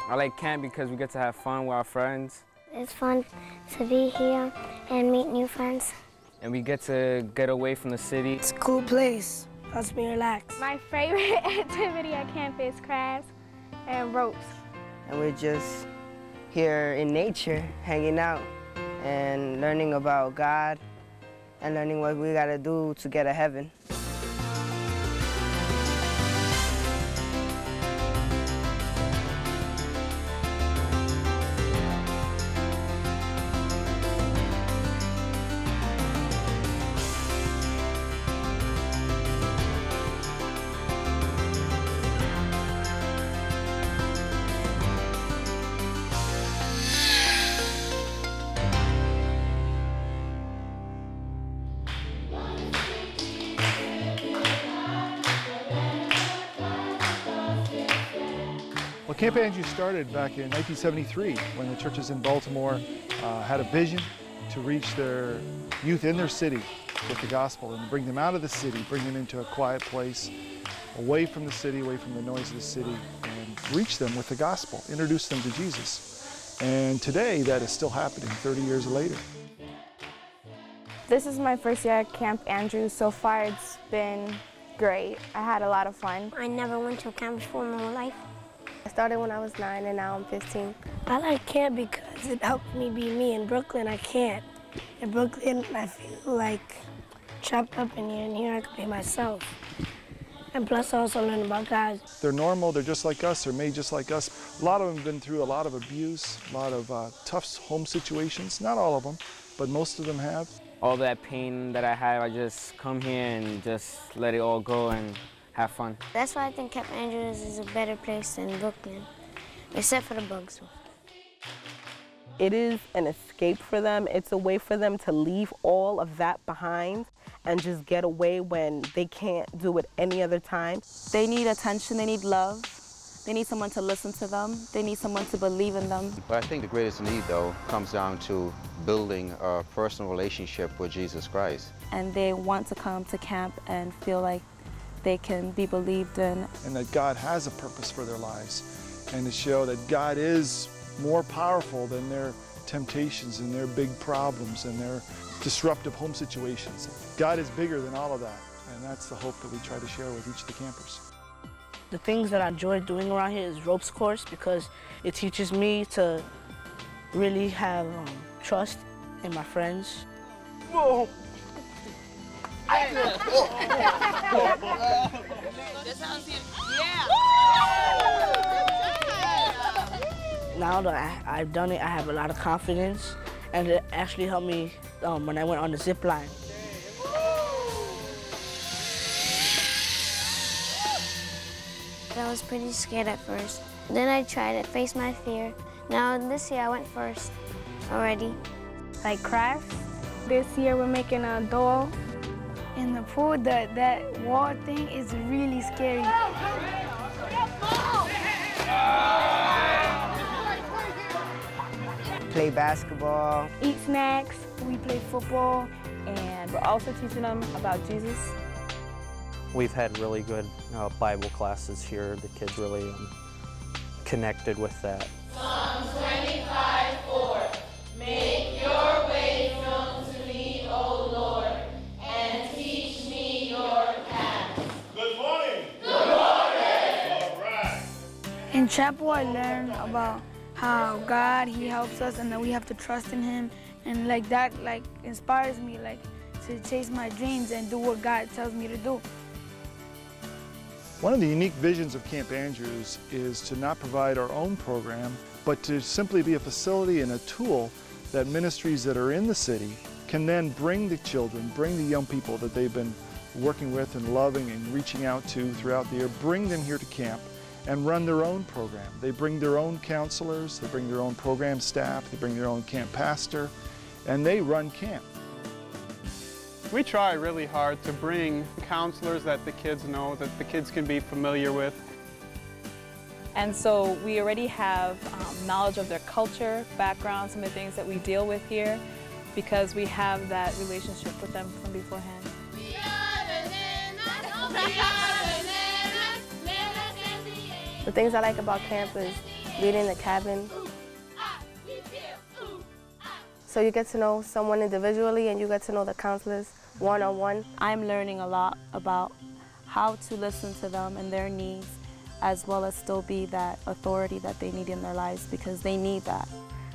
I like camp because we get to have fun with our friends. It's fun to be here and meet new friends. And we get to get away from the city. It's a cool place. Helps me relax. My favorite activity at camp is crafts and ropes. And we're just here in nature, hanging out and learning about God and learning what we gotta do to get to heaven. Well, Camp Andrews started back in 1973 when the churches in Baltimore had a vision to reach their youth in their city with the gospel and bring them out of the city, bring them into a quiet place, away from the city, away from the noise of the city, and reach them with the gospel, introduce them to Jesus. And today that is still happening 30 years later. This is my first year at Camp Andrews. So far it's been great. I had a lot of fun. I never went to a camp before in my whole life. I started when I was 9 and now I'm 15. I like camp because it helped me be me. In Brooklyn, I can't. In Brooklyn, I feel like trapped up in here, and here I can be myself. And plus, I also learn about God. They're normal, they're just like us, they're made just like us. A lot of them have been through a lot of abuse, a lot of tough home situations. Not all of them, but most of them have. All that pain that I have, I just come here and just let it all go and have fun. That's why I think Camp Andrews is a better place than Brooklyn, except for the bugs. It is an escape for them. It's a way for them to leave all of that behind and just get away when they can't do it any other time. They need attention, they need love, they need someone to listen to them, they need someone to believe in them. But I think the greatest need, though, comes down to building a personal relationship with Jesus Christ. And they want to come to camp and feel like they can be believed in. And that God has a purpose for their lives, and to show that God is more powerful than their temptations and their big problems and their disruptive home situations. God is bigger than all of that, and that's the hope that we try to share with each of the campers. The things that I enjoy doing around here is ropes course because it teaches me to really have trust in my friends. Whoa. Now that I've done it, I have a lot of confidence, and it actually helped me when I went on the zip line. I was pretty scared at first. Then I tried to face my fear. Now this year I went first already. Like crafts. This year we're making a doll. In the pool, that wall thing is really scary. Play basketball. Eat snacks. We play football. And we're also teaching them about Jesus. We've had really good Bible classes here. The kids really connected with that. Psalm 25:4. Make your way known to me, O Lord, and teach me your paths. Good morning. Good morning. All right. In chapel, I learned about how God, He helps us, and that we have to trust in Him, and like that, inspires me, to chase my dreams and do what God tells me to do. One of the unique visions of Camp Andrews is to not provide our own program, but to simply be a facility and a tool that ministries that are in the city can then bring the children, bring the young people that they've been working with and loving and reaching out to throughout the year, bring them here to camp and run their own program. They bring their own counselors, they bring their own program staff, they bring their own camp pastor, and they run camp. We try really hard to bring counselors that the kids know, that the kids can be familiar with. And so we already have knowledge of their culture, background, some of the things that we deal with here, because we have that relationship with them from beforehand. The things I like about camp is being in the cabin. So you get to know someone individually and you get to know the counselors one-on-one. I'm learning a lot about how to listen to them and their needs, as well as still be that authority that they need in their lives, because they need that.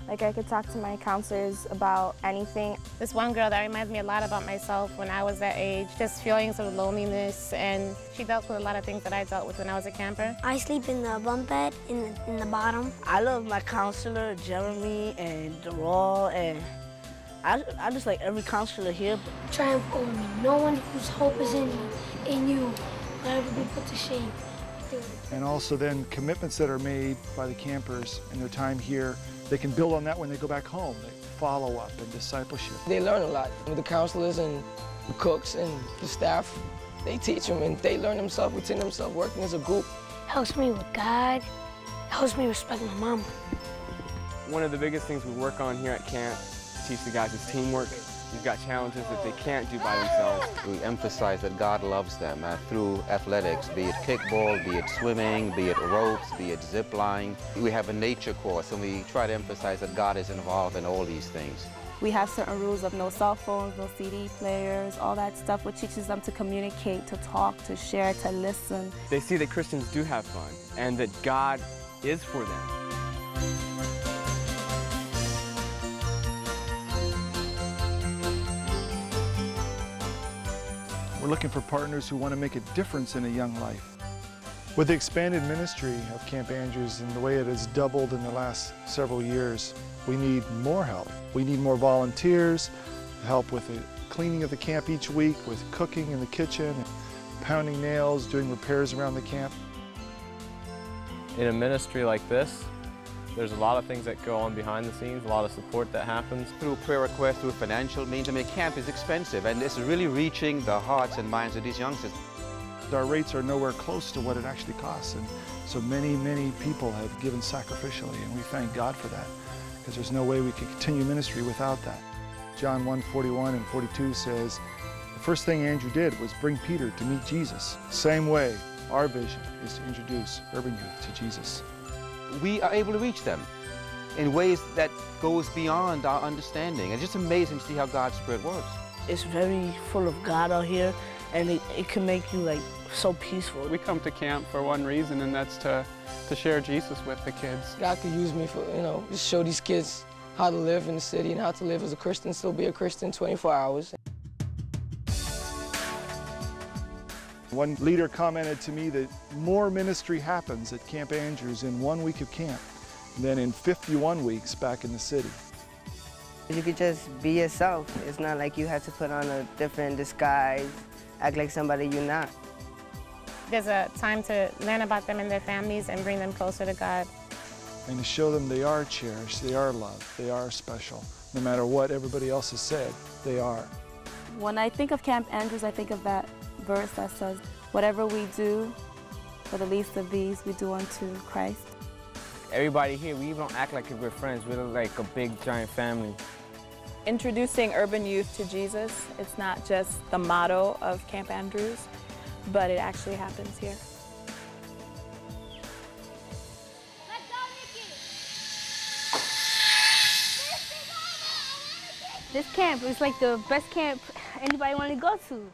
Like, I could talk to my counselors about anything. This one girl that reminds me a lot about myself when I was that age, just feelings of loneliness, and she dealt with a lot of things that I dealt with when I was a camper. I sleep in the bunk bed in the bottom. I love my counselor, Jeremy and Darrell, and I just like every counselor here. Triumph over me. No one whose hope is in you will ever be put to shame. And also then commitments that are made by the campers in their time here, they can build on that when they go back home. They follow up and discipleship. They learn a lot. The counselors and the cooks and the staff, they teach them and they learn themselves within themselves, working as a group. Helps me with God, helps me respect my mom. One of the biggest things we work on here at camp to teach the guys is teamwork. You've got challenges that they can't do by themselves. We emphasize that God loves them through athletics, be it kickball, be it swimming, be it ropes, be it zip line. We have a nature course and we try to emphasize that God is involved in all these things. We have certain rules of no cell phones, no CD players, all that stuff, which teaches them to communicate, to talk, to share, to listen. They see that Christians do have fun and that God is for them. We're looking for partners who want to make a difference in a young life. With the expanded ministry of Camp Andrews and the way it has doubled in the last several years, we need more help. We need more volunteers, help with the cleaning of the camp each week, with cooking in the kitchen, pounding nails, doing repairs around the camp. In a ministry like this, there's a lot of things that go on behind the scenes, a lot of support that happens. Through prayer requests, through financial means. I mean, camp is expensive and it's really reaching the hearts and minds of these youngsters. Our rates are nowhere close to what it actually costs, and so many people have given sacrificially, and we thank God for that, because there's no way we can continue ministry without that. John 1:41 and 42 says, the first thing Andrew did was bring Peter to meet Jesus. Same way, our vision is to introduce urban youth to Jesus. We are able to reach them in ways that goes beyond our understanding. It's just amazing to see how God's Spirit works. It's very full of God out here, and it can make you like so peaceful. We come to camp for one reason, and that's to share Jesus with the kids. God could use me for, just show these kids how to live in the city and how to live as a Christian, still be a Christian 24 hours. One leader commented to me that more ministry happens at Camp Andrews in 1 week of camp than in 51 weeks back in the city. You could just be yourself. It's not like you have to put on a different disguise, act like somebody you're not. There's a time to learn about them and their families and bring them closer to God. And to show them they are cherished, they are loved, they are special. No matter what everybody else has said, they are. When I think of Camp Andrews, I think of that verse that says, whatever we do for the least of these, we do unto Christ. Everybody here, we don't act like we're friends. We're like a big, giant family. Introducing urban youth to Jesus, it's not just the motto of Camp Andrews, but it actually happens here. This camp is like the best camp anybody want to go to.